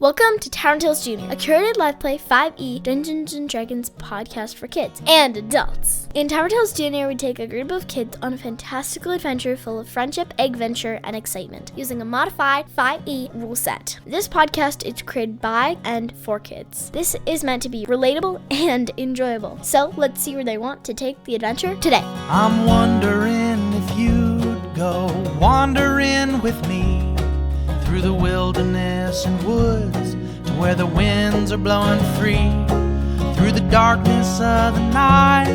Welcome to Tavern Tales Junior, a curated live play 5e Dungeons & Dragons podcast for kids and adults. In Tavern Tales Junior, we take a group of kids on a fantastical adventure full of friendship, adventure, and excitement, using a modified 5e rule set. This podcast is created by and for kids. This is meant to be relatable and enjoyable. So let's see where they want to take the adventure today. I'm wondering if you'd go wandering with me through the wilderness and woods to where the winds are blowing free, through the darkness of the night,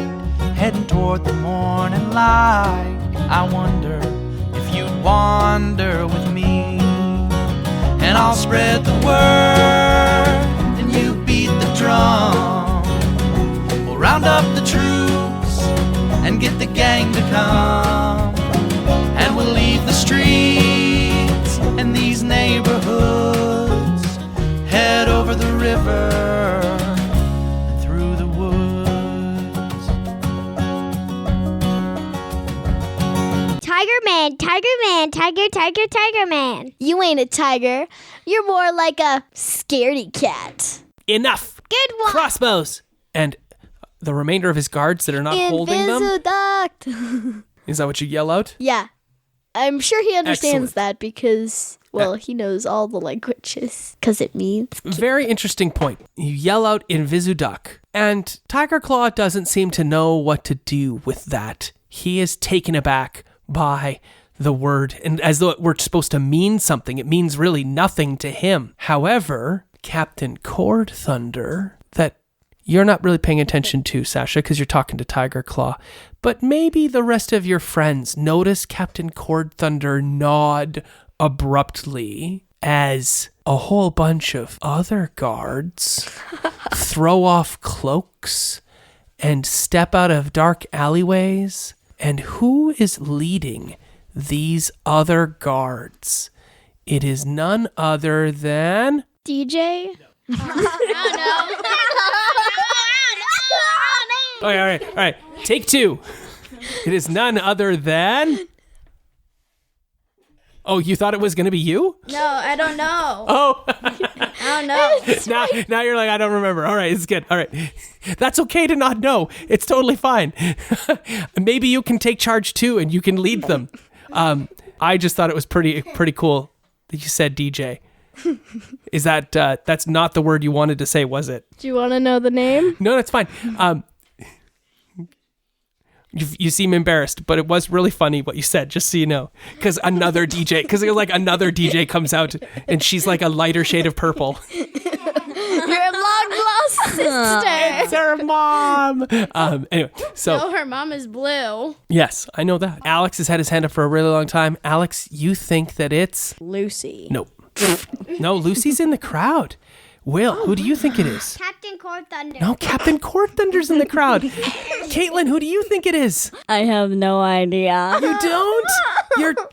heading toward the morning light. I wonder if you'd wander with me, and I'll spread the word and you beat the drum. We'll round up the troops and get the gang to come, and we'll leave the streets and these neighborhoods, head over the river and through the woods. Tiger Man, Tiger Man. You ain't a tiger. You're more like a scaredy cat. Enough! Good one. Crossbows! And the remainder of his guards that are not holding them? Invisiduct. Is that what you yell out? Yeah. I'm sure he understands Excellent. that because, well, he knows all the languages. Because it means... Very interesting point. You yell out Invisiduct, and Tigerclaw doesn't seem to know what to do with that. He is taken aback by the word, and as though it were supposed to mean something, it means really nothing to him. However, Captain Cord Thunder, that you're not really paying attention to, Sasha, because you're talking to Tigerclaw, but maybe the rest of your friends notice Captain Cord Thunder nod abruptly as a whole bunch of other guards throw off cloaks and step out of dark alleyways. And who is leading these other guards? It is none other than... DJ? All right. Take two. It is none other than... Oh, you thought it was going to be you? No, I don't know. Oh. I don't know. Now you're like, I don't remember. All right, it's good. All right. That's okay to not know. It's totally fine. Maybe you can take charge too and you can lead them. I just thought it was pretty cool that you said DJ. Is that, that's not the word you wanted to say, was it? Do you want to know the name? No, that's fine. You seem embarrassed, but it was really funny what you said, just so you know. Because another DJ comes out and she's like a lighter shade of purple. Your long lost sister. It's her mom. Anyway, so. No, her mom is blue. Yes, I know that. Alex has had his hand up for a really long time. Alex, you think that it's... Lucy. No. No, Lucy's in the crowd. Will, who do you think it is? Captain Cord Thunder. No, Captain Cord Thunder's in the crowd. Caitlin, who do you think it is? I have no idea. You don't?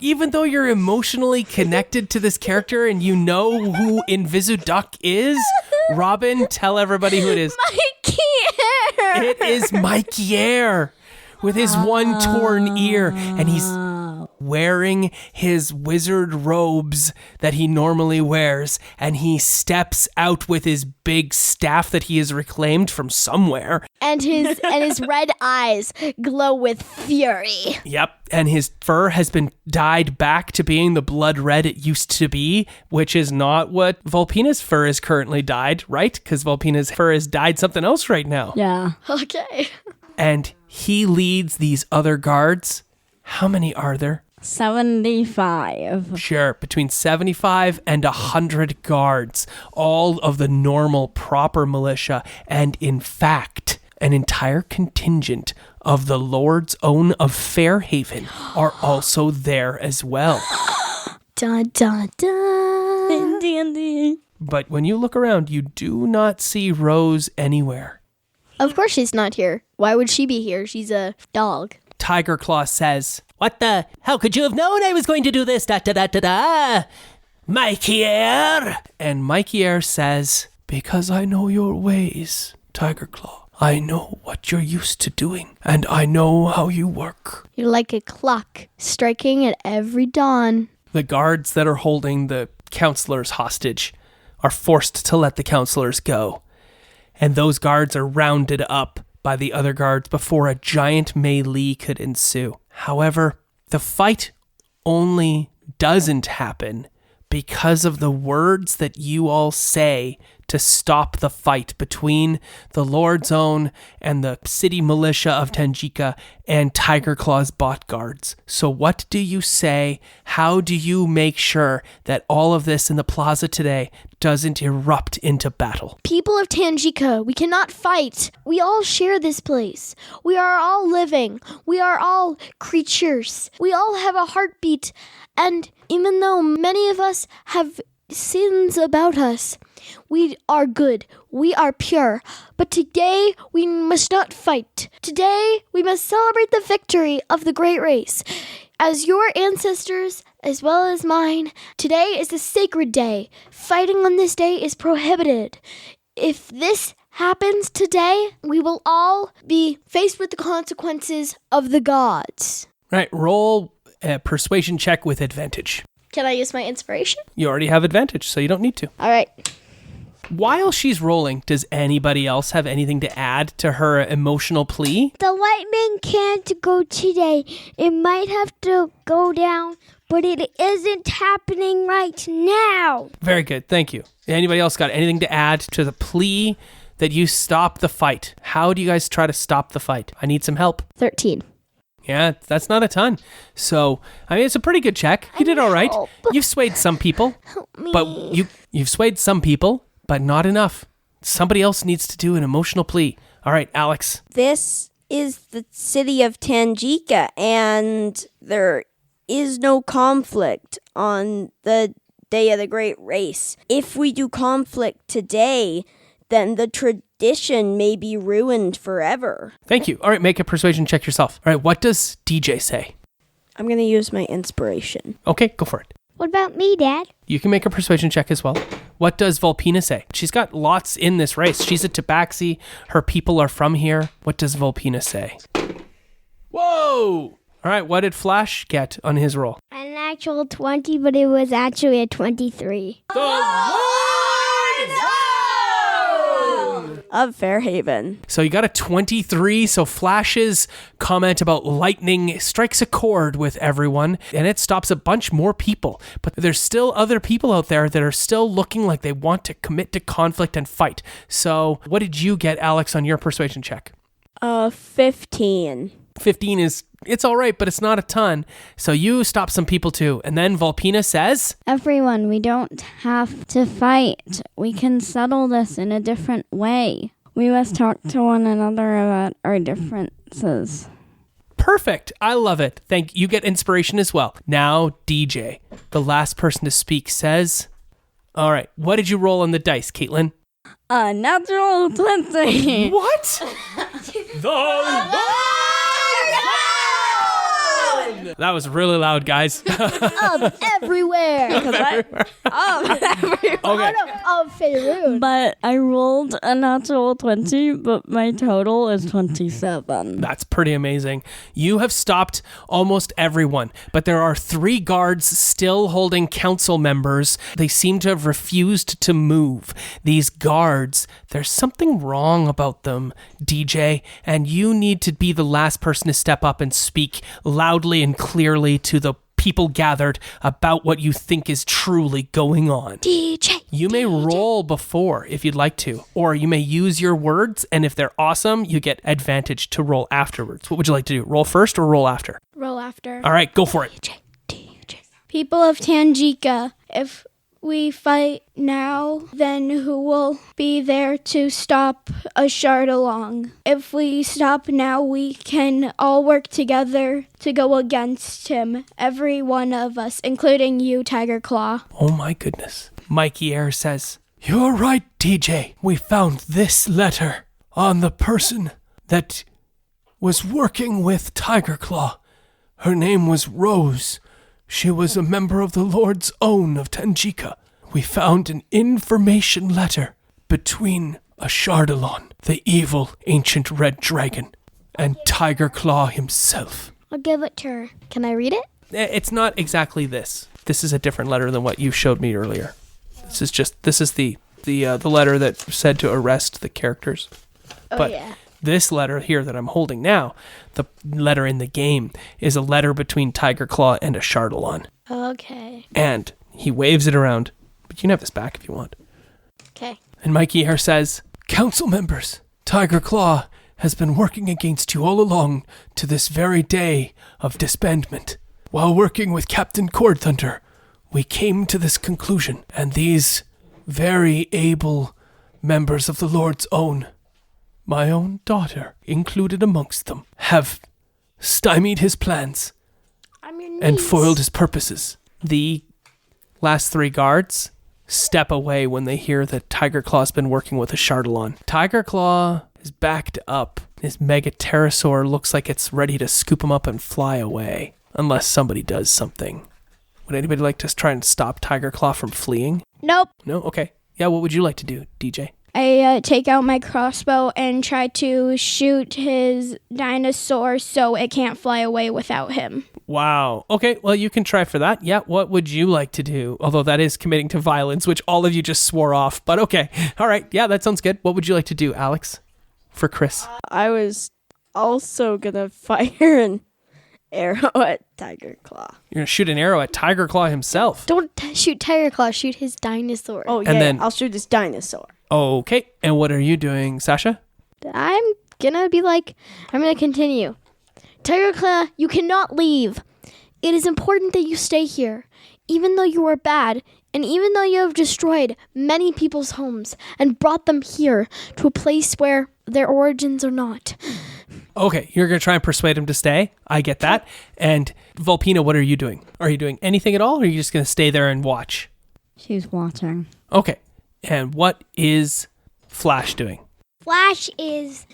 Even though you're emotionally connected to this character and you know who Invisiduct is, Robin, tell everybody who it is. Mikey! It is Mikey Air with his one torn ear, and he's wearing his wizard robes that he normally wears, and he steps out with his big staff that he has reclaimed from somewhere. And his red eyes glow with fury. Yep, and his fur has been dyed back to being the blood red it used to be, which is not what Vulpina's fur is currently dyed, right? Because Vulpina's fur is dyed something else right now. Yeah. Okay. And he leads these other guards. How many are there? 75. Sure, between 75 and 100 guards, all of the normal, proper militia, and in fact, an entire contingent of the Lords Own of Fairhaven are also there as well. Dun, dun, dun. But when you look around, you do not see Rose anywhere. Of course she's not here. Why would she be here? She's a dog. Tigerclaw says, "What the? How could you have known I was going to do this? Da-da-da-da-da! Mikey Air!" And Mikey Air says, "Because I know your ways, Tigerclaw. I know what you're used to doing, and I know how you work." You're like a clock, striking at every dawn. The guards that are holding the counselors hostage are forced to let the counselors go. And those guards are rounded up by the other guards before a giant melee could ensue. However, the fight only doesn't happen because of the words that you all say to stop the fight between the Lord's Own and the city militia of Tanjika and Tigerclaw's bot guards. So what do you say? How do you make sure that all of this in the plaza today doesn't erupt into battle? People of Tanjika, we cannot fight. We all share this place. We are all living. We are all creatures. We all have a heartbeat. And even though many of us have sins about us, we are good. We are pure. But today we must not fight. Today we must celebrate the victory of the great race. As your ancestors, as well as mine, today is a sacred day. Fighting on this day is prohibited. If this happens today, we will all be faced with the consequences of the gods. Right, roll a persuasion check with advantage. Can I use my inspiration? You already have advantage, so you don't need to. All right. While she's rolling, does anybody else have anything to add to her emotional plea? The lightning can't go today. It might have to go down, but it isn't happening right now. Very good, thank you. Anybody else got anything to add to the plea that you stop the fight? How do you guys try to stop the fight? I need some help. 13. Yeah, that's not a ton. So, I mean, it's a pretty good check. You did all right. Help. You've swayed some people, but you've swayed some people, but not enough. Somebody else needs to do an emotional plea. All right, Alex. This is the city of Tanjika, and there is no conflict on the day of the great race. If we do conflict today, then the tradition may be ruined forever. Thank you. All right, make a persuasion check yourself. All right, what does DJ say? I'm going to use my inspiration. Okay, go for it. What about me, Dad? You can make a persuasion check as well. What does Volpina say? She's got lots in this race. She's a Tabaxi. Her people are from here. What does Volpina say? Whoa! All right, what did Flash get on his roll? An actual 20, but it was actually a 23. Of Fairhaven. So you got a 23, so Flash's comment about lightning strikes a chord with everyone, and it stops a bunch more people. But there's still other people out there that are still looking like they want to commit to conflict and fight. So what did you get, Alex, on your persuasion check? 15. 15 is, it's all right, but it's not a ton. So you stop some people too. And then Volpina says, Everyone, we don't have to fight. We can settle this in a different way. We must talk to one another about our differences. perfect. I love it. Thank you. You get inspiration as well. Now, DJ, the last person to speak, says, all right, what did you roll on the dice, Caitlin? A natural 20. What? The That was really loud, guys. Of everywhere. Okay. Of Faerun. But I rolled a natural 20, but my total is 27. That's pretty amazing. You have stopped almost everyone, but there are 3 guards still holding council members. They seem to have refused to move. These guards, there's something wrong about them, DJ, and you need to be the last person to step up and speak loudly and clearly to the people gathered about what you think is truly going on. DJ. You may roll before if you'd like to, or you may use your words, and if they're awesome, you get advantage to roll afterwards. What would you like to do? Roll first or roll after? Roll after. All right, go for it. DJ. People of Tanjika, if we fight now, then who will be there to stop Ashardalong? If we stop now, we can all work together to go against him. Every one of us, including you, Tigerclaw. Oh my goodness. Mikey Air says, you're right, DJ. We found this letter on the person that was working with Tigerclaw. Her name was Rose. She was a member of the Lord's Own of Tanjika. We found an information letter between Ashardalon, the evil ancient red dragon, and Tigerclaw himself. I'll give it to her. Can I read it? It's not exactly this. This is a different letter than what you showed me earlier. This is the letter that said to arrest the characters. But this letter here that I'm holding now, the letter in the game, is a letter between Tigerclaw and a Chardalon. Okay. And he waves it around. But you can have this back if you want. Okay. And Mikey here says, Council members, Tigerclaw has been working against you all along to this very day of disbandment. While working with Captain Cordthunder, we came to this conclusion, and these very able members of the Lord's Own, my own daughter included amongst them, have stymied his plans and foiled his purposes. The last 3 guards step away when they hear that Tigerclaw's been working with a Chardalon. Tigerclaw is backed up. His mega pterosaur looks like it's ready to scoop him up and fly away, unless somebody does something. Would anybody like to try and stop Tigerclaw from fleeing? Nope. No? Okay. Yeah, what would you like to do, DJ? I take out my crossbow and try to shoot his dinosaur so it can't fly away without him. Wow. Okay, well, you can try for that. Yeah, what would you like to do? Although that is committing to violence, which all of you just swore off. But okay. All right. Yeah, that sounds good. What would you like to do, Alex? For Chris. I was also gonna fire an arrow at Tigerclaw. You're going to shoot an arrow at Tigerclaw himself. Don't shoot Tigerclaw, shoot his dinosaur. Oh, yeah, then- I'll shoot this dinosaur. Okay. And what are you doing, Sasha? I'm gonna continue. Tigerclaw, you cannot leave. It is important that you stay here. Even though you are bad, and even though you have destroyed many people's homes and brought them here to a place where their origins are not. Okay, you're going to try and persuade him to stay. I get that. And Volpina, what are you doing? Are you doing anything at all, or are you just going to stay there and watch? She's watching. Okay. And what is Flash doing? Flash is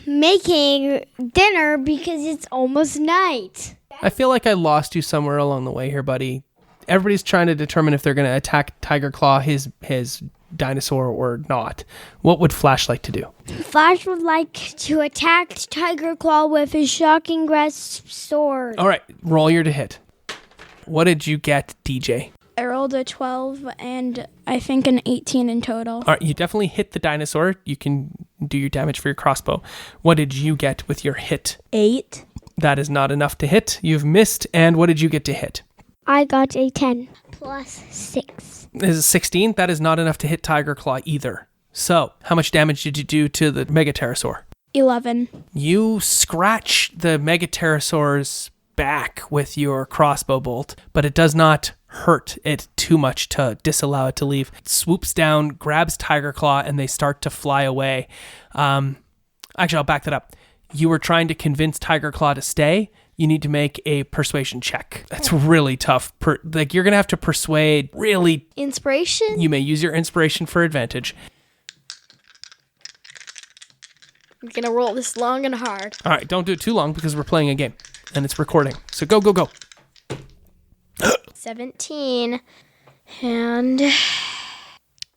making dinner because it's almost night. I feel like I lost you somewhere along the way here, buddy. Everybody's trying to determine if they're going to attack Tigerclaw, his dinosaur, or not. What would Flash like to do? Flash would like to attack Tigerclaw with his shocking grasp sword. All right, roll your to hit. What did you get, DJ? I rolled a 12 and I think an 18 in total. All right, you definitely hit the dinosaur. You can do your damage for your crossbow. What did you get with your hit? 8. That is not enough to hit. You've missed. And what did you get to hit? I got a 10 plus 6. This is 16. That is not enough to hit Tigerclaw either. So, how much damage did you do to the Megapterosaur? 11. You scratch the Megapterosaur's back with your crossbow bolt, but it does not hurt it too much to disallow it to leave. It swoops down, grabs Tigerclaw, and they start to fly away. Actually, I'll back that up. You were trying to convince Tigerclaw to stay. You need to make a persuasion check. That's really tough. You're going to have to persuade really... Inspiration? You may use your inspiration for advantage. I'm gonna roll this long and hard. All right, don't do it too long because we're playing a game and it's recording. So go. 17 and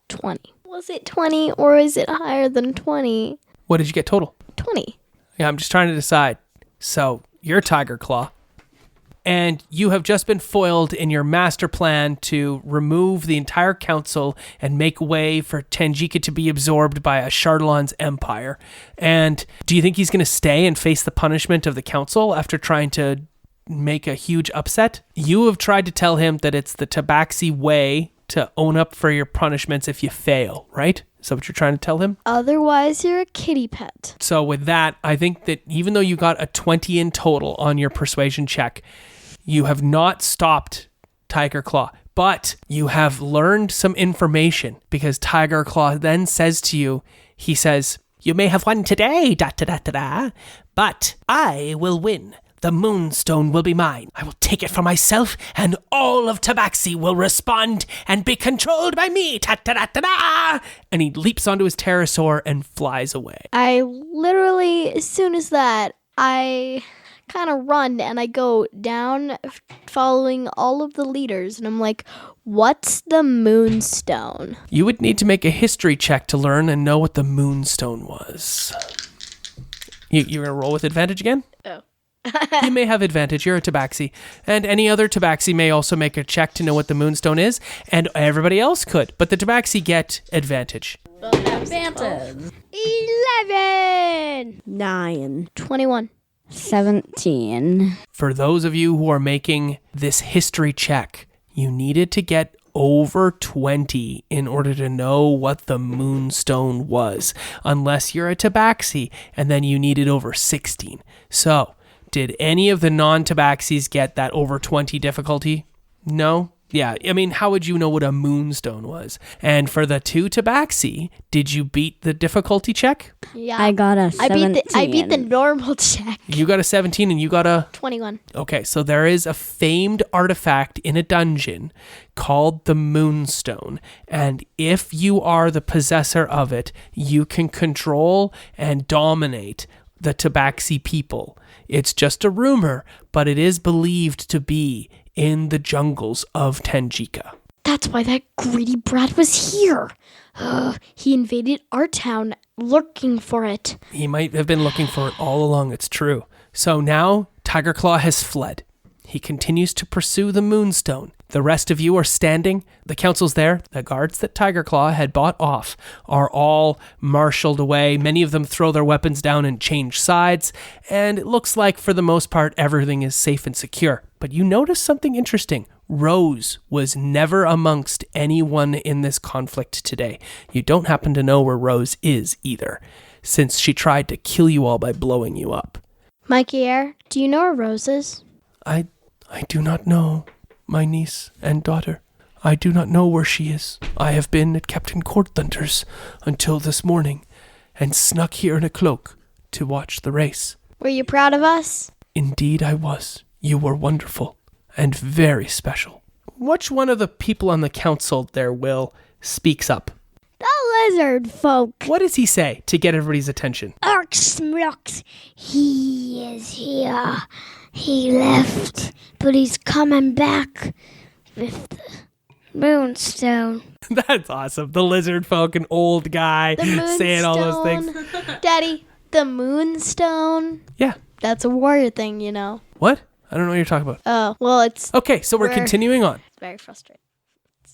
20. Was it 20 or is it higher than 20? What did you get total? 20. Yeah, I'm just trying to decide. So you're Tigerclaw, and you have just been foiled in your master plan to remove the entire council and make way for Tangika to be absorbed by a Chardalon's empire. And do you think he's going to stay and face the punishment of the council after trying to make a huge upset? You have tried to tell him that it's the Tabaxi way to own up for your punishments if you fail, right? Is that what you're trying to tell him? Otherwise, you're a kitty pet. So with that, I think that even though you got a 20 in total on your persuasion check, you have not stopped Tigerclaw, but you have learned some information because Tigerclaw then says to you, he says, "You may have won today, but I will win. The moonstone will be mine. I will take it for myself, and all of Tabaxi will respond and be controlled by me. And he leaps onto his pterosaur and flies away. I literally, as soon as that, I kind of run and I go down following all of the leaders. And I'm like, what's the moonstone? You would need to make a history check to learn and know what the moonstone was. You're going to roll with advantage again? Oh. You may have advantage. You're a tabaxi. And any other tabaxi may also make a check to know what the moonstone is. And everybody else could. But the tabaxi get advantage. Advantage. 11. 9. 21. 17. For those of you who are making this history check, you needed to get over 20 in order to know what the moonstone was. Unless you're a tabaxi, and then you needed over 16. So, did any of the non-tabaxis get that over 20 difficulty? No? Yeah, I mean, how would you know what a moonstone was? And for the 2 tabaxi, did you beat the difficulty check? Yeah. I got a 17. I beat the normal check. You got a 17 and you got a... 21. Okay, so there is a famed artifact in a dungeon called the Moonstone, and if you are the possessor of it, you can control and dominate the tabaxi people. It's just a rumor, but it is believed to be in the jungles of Tangika. That's why that greedy brat was here. He invaded our town looking for it. He might have been looking for it all along, it's true. So now, Tigerclaw has fled. He continues to pursue the Moonstone. The rest of you are standing. The council's there. The guards that Tigerclaw had bought off are all marshaled away. Many of them throw their weapons down and change sides. And it looks like, for the most part, everything is safe and secure. But you notice something interesting. Rose was never amongst anyone in this conflict today. You don't happen to know where Rose is either, since she tried to kill you all by blowing you up. Mikey Air, do you know where Rose is? I do not know, my niece and daughter. I do not know where she is. I have been at Captain Courthunter's until this morning, and snuck here in a cloak to watch the race. Were you proud of us? Indeed I was. You were wonderful, and very special. Which one of the people on the council there, Will, speaks up? The lizard folk. What does he say to get everybody's attention? Smrux. He is here. He left, but he's coming back with the moonstone. That's awesome. The lizard folk, an old guy saying all those things. Daddy, the moonstone. Yeah. That's a warrior thing, you know. What? I don't know what you're talking about. Oh, well, it's Okay, so we're continuing on. very frustrating.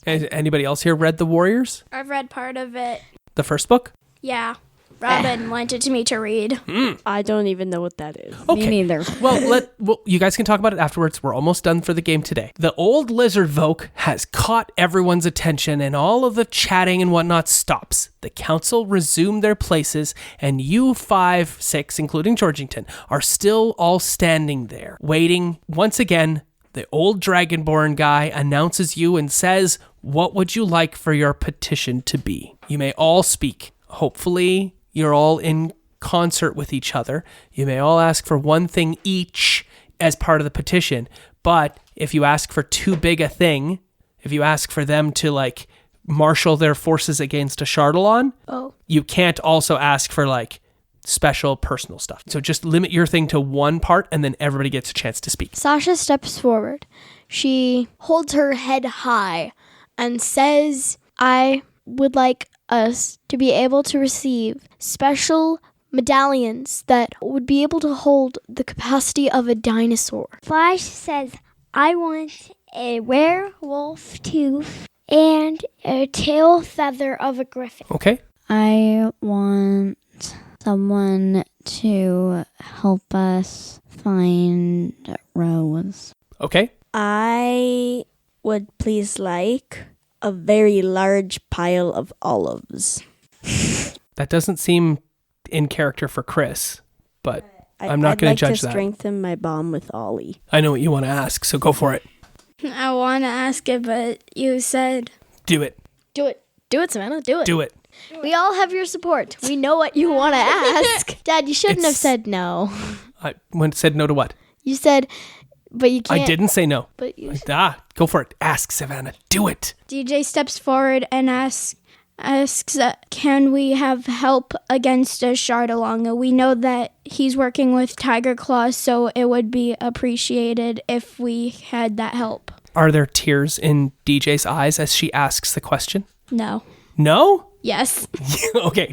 Has anybody else here read The Warriors? I've read part of it. The first book? Yeah. Robin lent it to me to read. I don't even know what that is. Okay. Me neither. Well, you guys can talk about it afterwards. We're almost done for the game today. The old lizard folk has caught everyone's attention, and all of the chatting and whatnot stops. The council resume their places, and you 5, 6, including Georgington, are still all standing there, waiting. Once again, the old Dragonborn guy announces you and says, "What would you like for your petition to be?" You may all speak. Hopefully, you're all in concert with each other. You may all ask for one thing each as part of the petition. But if you ask for too big a thing, if you ask for them to marshal their forces against a Chardalon, you can't also ask for special personal stuff. So just limit your thing to one part, and then everybody gets a chance to speak. Sasha steps forward. She holds her head high and says, I would like us to be able to receive special medallions that would be able to hold the capacity of a dinosaur. Flash says, I want a werewolf tooth and a tail feather of a griffin. Okay. I want someone to help us find Rose. Okay. I would please like a very large pile of olives. That doesn't seem in character for Chris, but I'm not going to judge that. I'd like to strengthen my bomb with Ollie. I know what you want to ask, so go for it. I want to ask it, but you said... Do it. Do it. Do it, Savannah. Do it. Do it. We all have your support. We know what you want to ask. Dad, you shouldn't have said no. I said no to what? You said, but you can't. I didn't say no. But you... Go for it. Ask, Savannah. Do it. DJ steps forward and asks, can we have help against a Chardalonga? We know that he's working with Tigerclaw, so it would be appreciated if we had that help. Are there tears in DJ's eyes as she asks the question? No. No? Yes. Okay.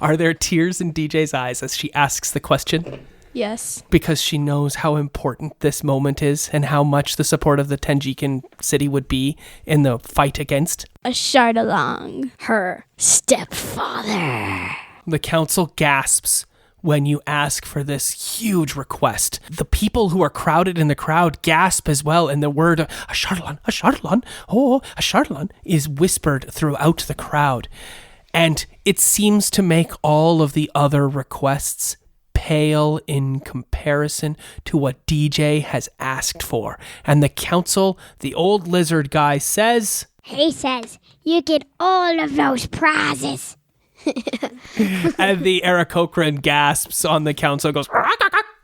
Are there tears in DJ's eyes as she asks the question? Yes. because she knows how important this moment is and how much the support of the Tenjikan city would be in the fight against. A Shardalong. Her stepfather. The council gasps when you ask for this huge request. The people who are crowded in the crowd gasp as well, and the word a Shardalon, oh, a Shardalon is whispered throughout the crowd. And it seems to make all of the other requests pale in comparison to what DJ has asked for. And the council, the old lizard guy, says, He says, you get all of those prizes. and the Aarakocra gasps on the council, goes,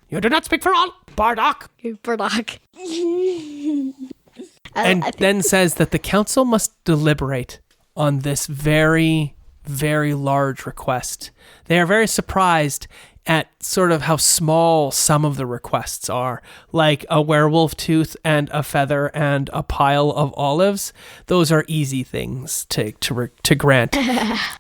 you do not speak for all, Bardock. Burdock. And then says that the council must deliberate on this very, very large request. They are very surprised at sort of how small some of the requests are, like a werewolf tooth and a feather and a pile of olives. Those are easy things to grant.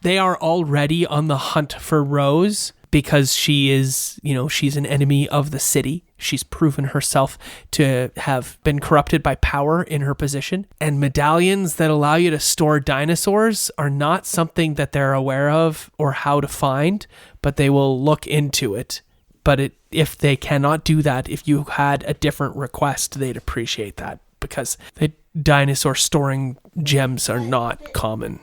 They are already on the hunt for Rose because she is, she's an enemy of the city. She's proven herself to have been corrupted by power in her position. And medallions that allow you to store dinosaurs are not something that they're aware of or how to find, but they will look into it. But if they cannot do that, if you had a different request, they'd appreciate that, because the dinosaur storing gems are not common.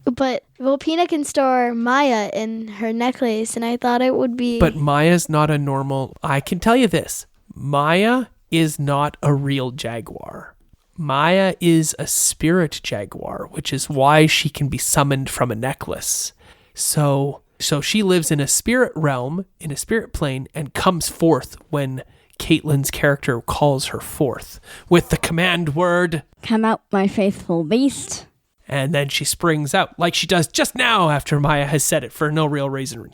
But Volpina can store Maya in her necklace, and I thought it would be... But Maya's not a normal... I can tell you this. Maya is not a real jaguar. Maya is a spirit jaguar, which is why she can be summoned from a necklace. So she lives in a spirit realm, in a spirit plane, and comes forth when Caitlin's character calls her forth with the command word, Come out, my faithful beast. and then she springs out like she does just now after Maya has said it for no real reason.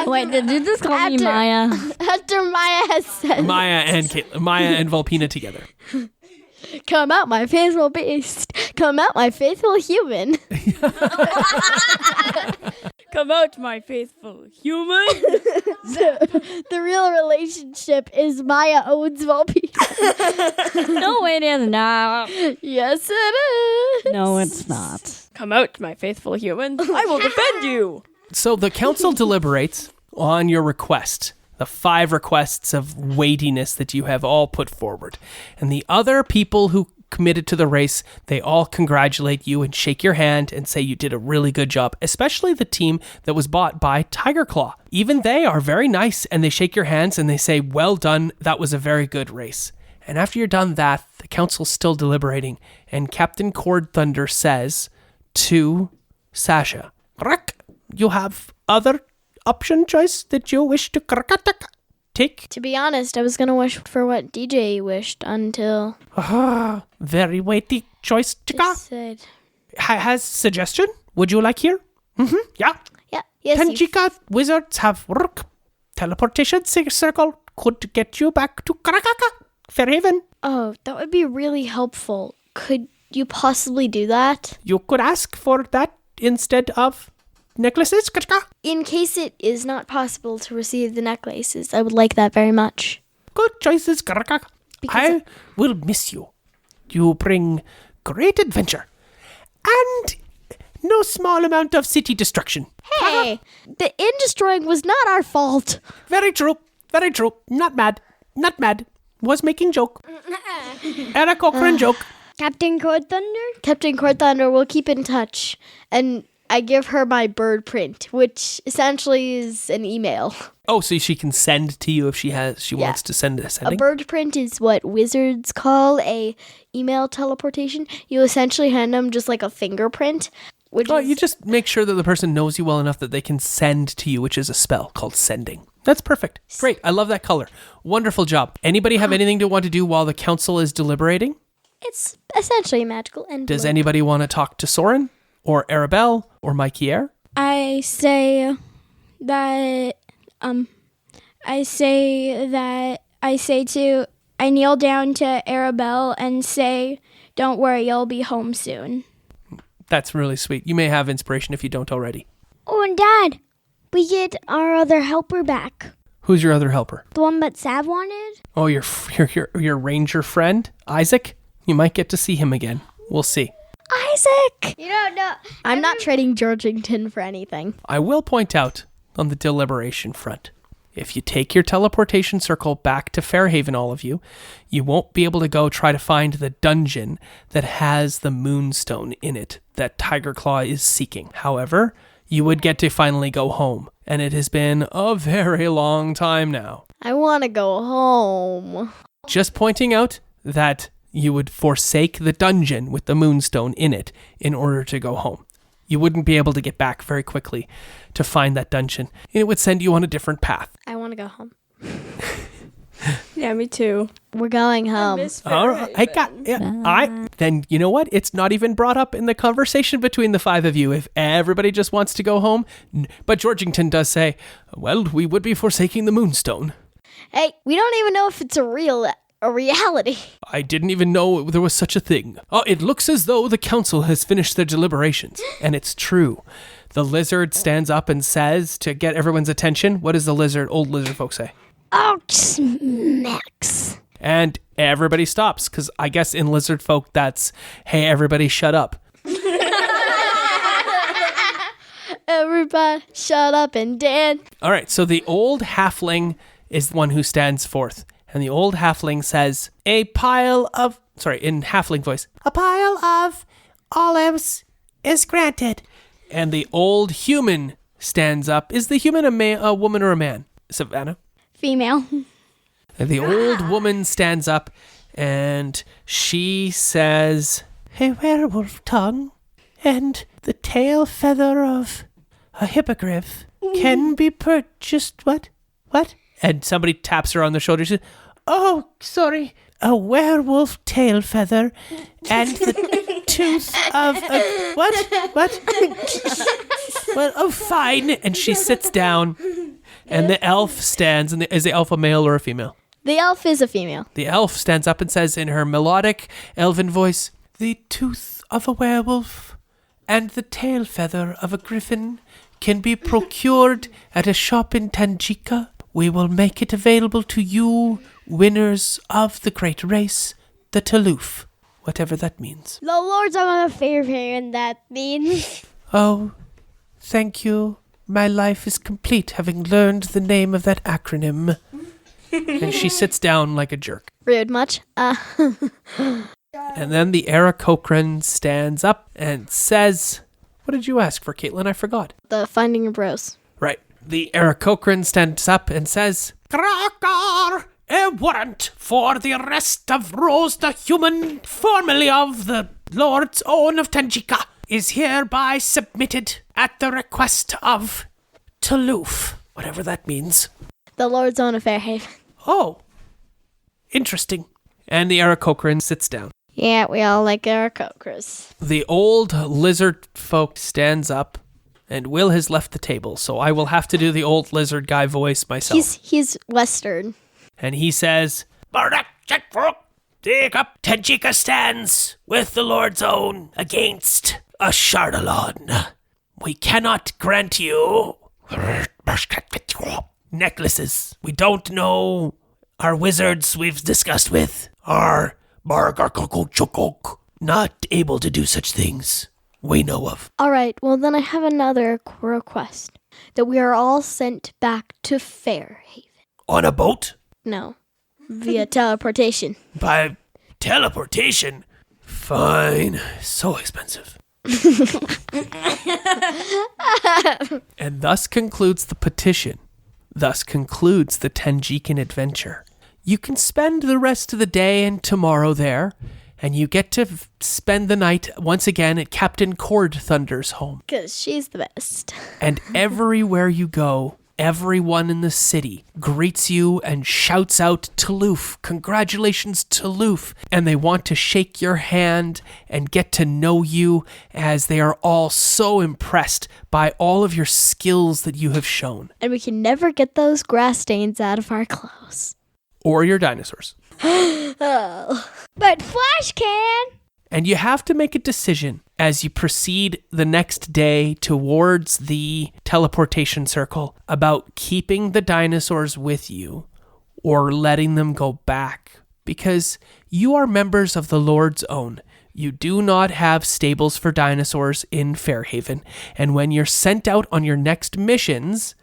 Wait, did you just call me Maya? After Maya has said... Maya and Volpina together. Come out, my faithful beast. Come out, my faithful human. Come out, my faithful human. The real relationship is Maya owns Volpina. No, it is not. Yes, it is. No, it's not. Come out, my faithful human. I will defend you. So the council deliberates on your request, the 5 requests of weightiness that you have all put forward. And the other people who committed to the race, they all congratulate you and shake your hand and say you did a really good job, especially the team that was bought by Tigerclaw. Even they are very nice, and they shake your hands and they say, well done, that was a very good race. And after you're done that, the council's still deliberating, and Captain Cord Thunder says to Sasha, you have other option choice that you wish to take? To be honest, I was going to wish for what DJ wished until... Very weighty choice, Chika. said... Has suggestion? Would you like here? Yeah. Yeah, yes. Tenjika wizards have work. Teleportation circle could get you back to Karakaka, Fairhaven. Oh, that would be really helpful. Could you possibly do that? You could ask for that instead of necklaces, Kachka. In case it is not possible to receive the necklaces, I would like that very much. Good choices, Karakaka. I will miss you. You bring great adventure and no small amount of city destruction. Hey, the inn destroying was not our fault. Very true. Very true. Not mad. Not mad. Was making joke. Era Cochrane joke. Captain Cord Thunder? Captain Cord Thunder will keep in touch, and I give her my bird print, which essentially is an email. Oh, so she can send to you if she wants to send a sending? A bird print is what wizards call a email teleportation. You essentially hand them just like a fingerprint. You just make sure that the person knows you well enough that they can send to you, which is a spell called sending. That's perfect. Great. I love that color. Wonderful job. Anybody have anything to want to do while the council is deliberating? It's essentially a magical envelope. Does anybody want to talk to Soren or Arabelle or Mikey? I say that I kneel down to Arabelle and say, don't worry, you'll be home soon. That's really sweet. You may have inspiration if you don't already. Oh, and Dad, we get our other helper back. Who's your other helper? The one that Sav wanted? Oh, your ranger friend, Isaac? You might get to see him again. We'll see. Isaac! You don't know. I'm not trading Georgington for anything. I will point out on the deliberation front, if you take your teleportation circle back to Fairhaven, all of you, you won't be able to go try to find the dungeon that has the moonstone in it that Tigerclaw is seeking. However, you would get to finally go home, and it has been a very long time now. I want to go home. Just pointing out that you would forsake the dungeon with the moonstone in it in order to go home. You wouldn't be able to get back very quickly to find that dungeon. And it would send you on a different path. I want to go home. Yeah, me too. We're going home. All right. Then you know what? It's not even brought up in the conversation between the five of you. If everybody just wants to go home. But Georgington does say, well, we would be forsaking the moonstone. Hey, we don't even know if it's a reality. I didn't even know there was such a thing. Oh, it looks as though the council has finished their deliberations. And it's true. The lizard stands up and says, to get everyone's attention, what does the old lizard folk say? Oh, smacks. And everybody stops, because I guess in lizard folk, that's, hey, everybody shut up. Everybody shut up and dance. All right, so the old halfling is the one who stands forth. And the old halfling says, in halfling voice, a pile of olives is granted. And the old human stands up. Is the human a woman or a man? Savannah? Female. And the old woman stands up and she says, a werewolf tongue and the tail feather of a hippogriff can be purchased. What? And somebody taps her on the shoulder. She says, oh, sorry. A werewolf tail feather and the tooth of a... What? Well, oh, fine. And she sits down and the elf stands. And is the elf a male or a female? The elf is a female. The elf stands up and says in her melodic elven voice, the tooth of a werewolf and the tail feather of a griffin can be procured at a shop in Tangika. We will make it available to you, winners of the great race, the TLOOF, whatever that means. The Lords of Fairhaven, that means. Oh, thank you. My life is complete having learned the name of that acronym. And she sits down like a jerk. Rude much? And then the Aarakocra stands up and says, what did you ask for, Caitlin? I forgot. The Finding of Rose. Right. The Aarakocra stands up and says, Krakar, a warrant for the arrest of Rose the Human, formerly of the Lord's Own of Tangika, is hereby submitted at the request of TLOOF, whatever that means. The Lord's Own of Fairhaven. Oh, interesting. And the Aarakocra sits down. Yeah, we all like Aarakocras. The old lizard folk stands up, and Will has left the table, so I will have to do the old lizard guy voice myself. He's Western. And he says, take up Tangika stands with the Lord's Own against a Shardalon. We cannot grant you necklaces. We don't know. Our wizards we've discussed with are not able to do such things we know of. All right, well then I have another request. That we are all sent back to Fairhaven. On a boat? No, via teleportation. By teleportation? Fine. So expensive. And thus concludes the petition. Thus concludes the Tanjikan adventure. You can spend the rest of the day and tomorrow there, and you get to spend the night once again at Captain Cord Thunder's home. Because she's the best. And everywhere you go, everyone in the city greets you and shouts out, TLOOF, congratulations, TLOOF. And they want to shake your hand and get to know you, as they are all so impressed by all of your skills that you have shown. And we can never get those grass stains out of our clothes. Or your dinosaurs. Oh. But Flash can. And you have to make a decision as you proceed the next day towards the teleportation circle about keeping the dinosaurs with you or letting them go back. Because you are members of the Lord's Own. You do not have stables for dinosaurs in Fairhaven. And when you're sent out on your next missions,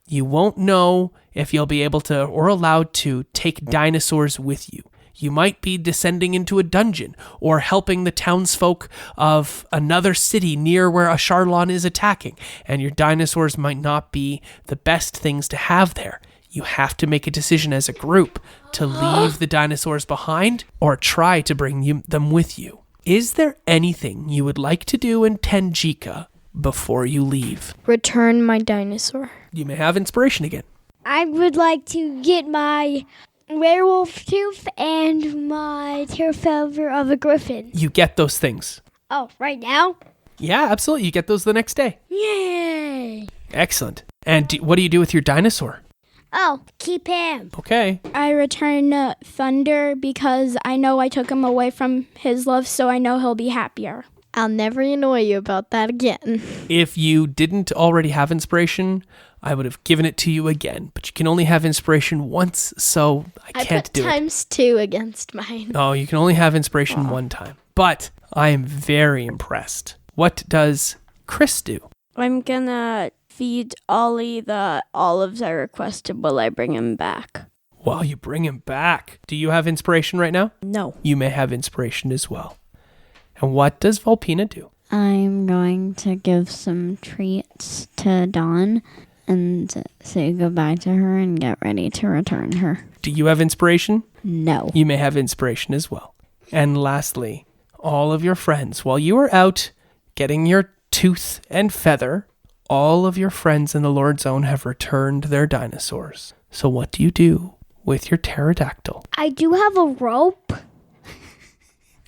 you won't know if you'll be able to or allowed to take dinosaurs with you. You might be descending into a dungeon or helping the townsfolk of another city near where a Charlon is attacking, and your dinosaurs might not be the best things to have there. You have to make a decision as a group to leave the dinosaurs behind or try to bring them with you. Is there anything you would like to do in Tenjika before you leave? Return my dinosaur. You may have inspiration again. I would like to get my werewolf tooth and my tail feather of a griffin. You get those things. Oh, right now? Yeah, absolutely. You get those the next day. Yay! Excellent. And what do you do with your dinosaur? Oh, keep him. Okay. I return Thunder because I know I took him away from his love, so I know he'll be happier. I'll never annoy you about that again. If you didn't already have inspiration, I would have given it to you again. But you can only have inspiration once, so I can't do it. I put ×2 against mine. Oh, you can only have inspiration one time. But I am very impressed. What does Chris do? I'm gonna feed Ollie the olives I requested while I bring him back. While you bring him back. Do you have inspiration right now? No. You may have inspiration as well. And what does Volpina do? I'm going to give some treats to Dawn and say goodbye to her and get ready to return her. Do you have inspiration? No. You may have inspiration as well. And lastly, all of your friends, while you were out getting your tooth and feather, all of your friends in the Lord's Own have returned their dinosaurs. So what do you do with your pterodactyl? I do have a rope,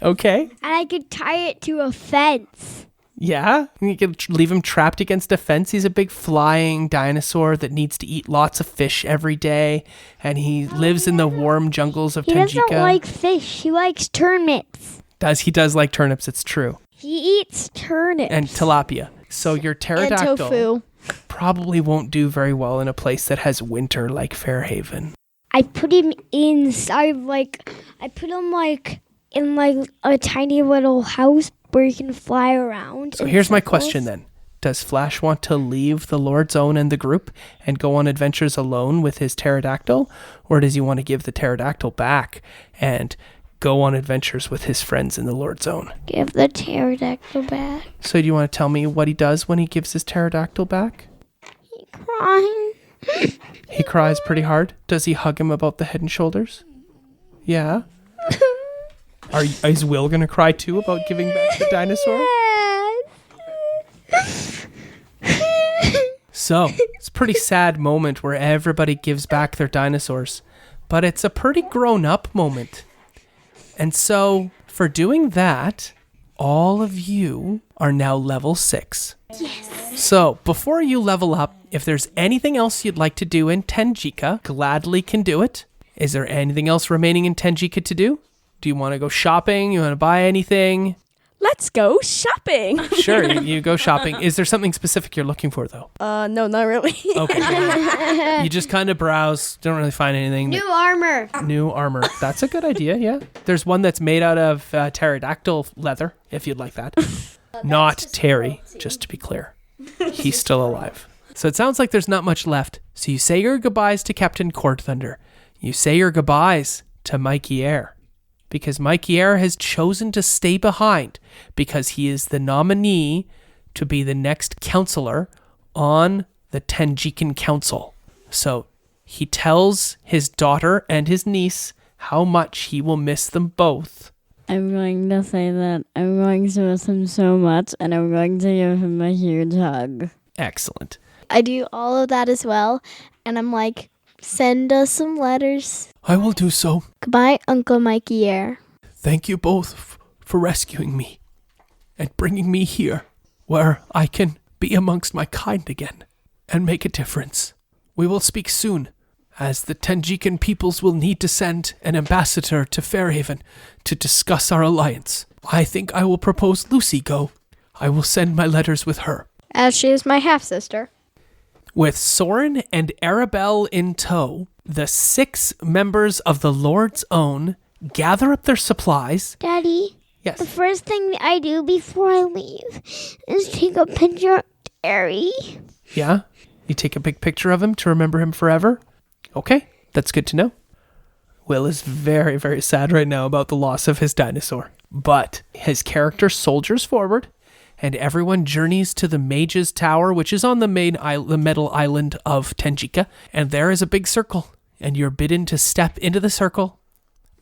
Okay. and I could tie it to a fence. Yeah, you could leave him trapped against a fence. He's a big flying dinosaur that needs to eat lots of fish every day, and he lives in the warm jungles of He Tenjika. doesn't like fish. He likes turnips. He does like turnips, it's true. He eats turnips. And tilapia. So your And pterodactyl tofu. probably won't do very well in a place that has winter like Fairhaven. I put him inside, in a tiny little house where he can fly around. So in here's my circles. question then. Does Flash want to leave the Lord's Own and the group and go on adventures alone with his pterodactyl? Or does he want to give the pterodactyl back and go on adventures with his friends in the Lord's Own? Give the pterodactyl back. So do you want to tell me what he does when he gives his pterodactyl back? He crying. He cries pretty hard. Does he hug him about the head and shoulders? Yeah. Is Will going to cry too about giving back the dinosaur? So, it's a pretty sad moment where everybody gives back their dinosaurs. But it's a pretty grown-up moment. And so, for doing that, all of you are now level 6. Yes. So, before you level up, if there's anything else you'd like to do in Tenjika, gladly can do it. Is there anything else remaining in Tenjika to do? Do you want to go shopping? You want to buy anything? Let's go shopping. Sure, you go shopping. Is there something specific you're looking for, though? No, not really. Okay. You just kind of browse, don't really find anything. New armor. New armor. That's a good idea, yeah. There's one that's made out of pterodactyl leather, if you'd like that. Not Terry, just to be clear. He's still alive. So it sounds like there's not much left. So you say your goodbyes to Captain Cord Thunder. You say your goodbyes to Mikey Air. Because Mikey Air has chosen to stay behind because he is the nominee to be the next counselor on the Tenjikan Council. So he tells his daughter and his niece how much he will miss them both. I'm going to say that I'm going to miss him so much, and I'm going to give him a huge hug. Excellent. I do all of that as well. And I'm like, send us some letters. I will do so. Goodbye, Uncle Mikey Air. Thank you both for rescuing me and bringing me here where I can be amongst my kind again and make a difference. We will speak soon, as the Tenjikan peoples will need to send an ambassador to Fairhaven to discuss our alliance. I think I will propose Lucy go. I will send my letters with her. As she is my half-sister. With Soren and Arabelle in tow, the 6 members of the Lord's Own gather up their supplies. Daddy, Yes. the first thing I do before I leave is take a picture of Terry. Yeah? You take a big picture of him to remember him forever? Okay, that's good to know. Will is very, very sad right now about the loss of his dinosaur. But his character soldiers forward, and everyone journeys to the Mage's Tower, which is on the metal island of Tenjika. And there is a big circle, and you're bidden to step into the circle.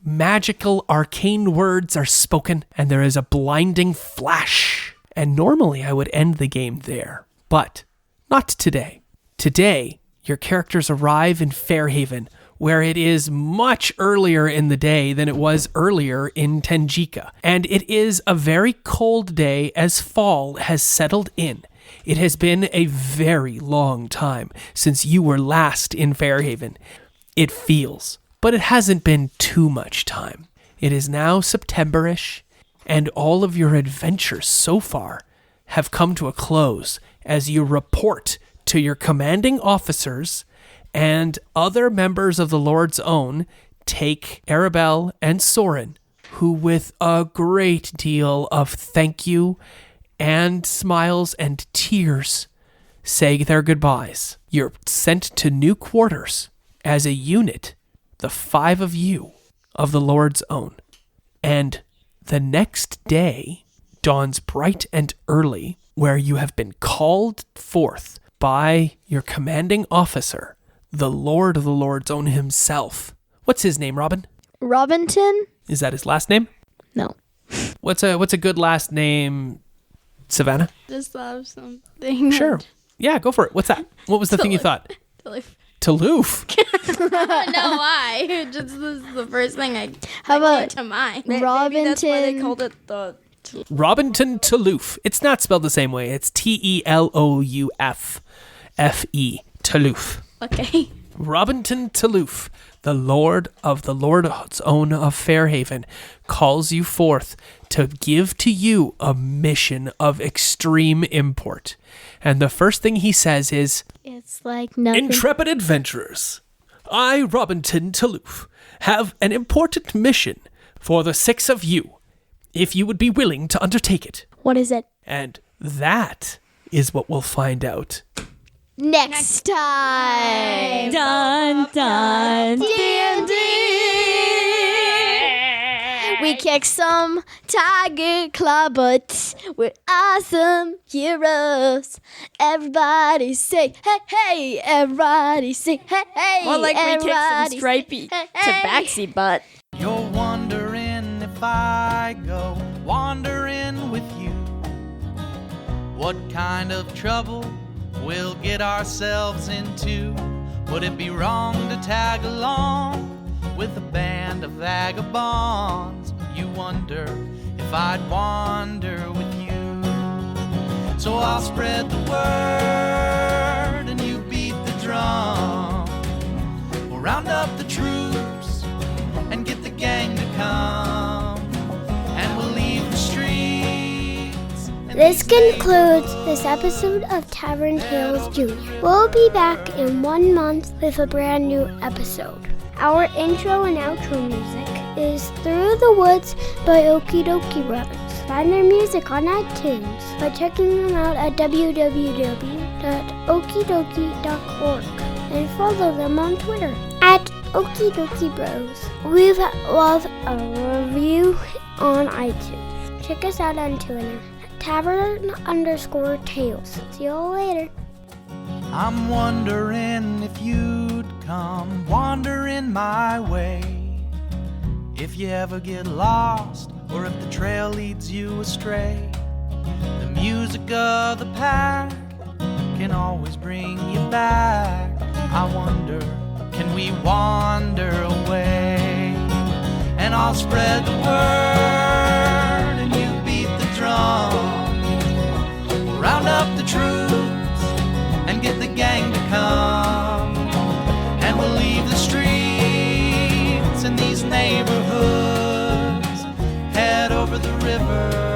Magical, arcane words are spoken, and there is a blinding flash. And normally I would end the game there, but not today. Today, your characters arrive in Fairhaven, where it is much earlier in the day than it was earlier in Tenjika. And it is a very cold day as fall has settled in. It has been a very long time since you were last in Fairhaven. It feels, but it hasn't been too much time. It is now September-ish, and all of your adventures so far have come to a close as you report to your commanding officers, and other members of the Lord's Own take Arabelle and Soren, who with a great deal of thank you and smiles and tears say their goodbyes. You're sent to new quarters as a unit, the 5 of you of the Lord's Own. And the next day dawns bright and early, where you have been called forth by your commanding officer, the Lord of the Lord's Own himself. What's his name, Robin? Robinson? Is that his last name? No. What's a good last name, Savannah? Just thought of something. Sure. Yeah, go for it. What's that? What was the thing you thought? Taloof. No, why? Just this is the first thing I How about came to mind. maybe that's why they called it the... Robinton Taloof. It's not spelled the same way. It's Telouffe. Taloof. Okay. Robinton Taloof, the Lord of the Lord's Own of Fairhaven, calls you forth to give to you a mission of extreme import. And the first thing he says is, It's like nothing. Intrepid adventurers, I, Robinton Taloof, have an important mission for the 6 of you, if you would be willing to undertake it. What is it? And that is what we'll find out. Next time. Dun dun. D&D. We kick some Tigerclaw butts. We're awesome heroes. Everybody say, hey, hey. Everybody say, hey, hey. More like we kick some Everybody stripey say, hey, hey. tabaxi butt. You're wondering if I go wandering with you, what kind of trouble we'll get ourselves into. Would it be wrong to tag along with a band of vagabonds? You wonder if I'd wander with you. So I'll spread the word and you beat the drum. We'll round up the troops and get the gang to come, and we'll leave the streets. This concludes this episode of Tavern Tales Junior. We'll be back in 1 month with a brand new episode. Our intro and outro music is Through the Woods by Okie Dokie Brothers. Find their music on iTunes by checking them out at www.okiedokie.org and follow them on Twitter at Okie Dokie Bros. Leave love a review on iTunes. Check us out on Twitter. Tavern_Tales. See you all later. I'm wondering if you'd come wandering my way, if you ever get lost or if the trail leads you astray. The music of the pack can always bring you back. I wonder, can we wander away? And I'll spread the word and you beat the drum. Round up the troops and get the gang to come, and we'll leave the streets in these neighborhoods, head over the river.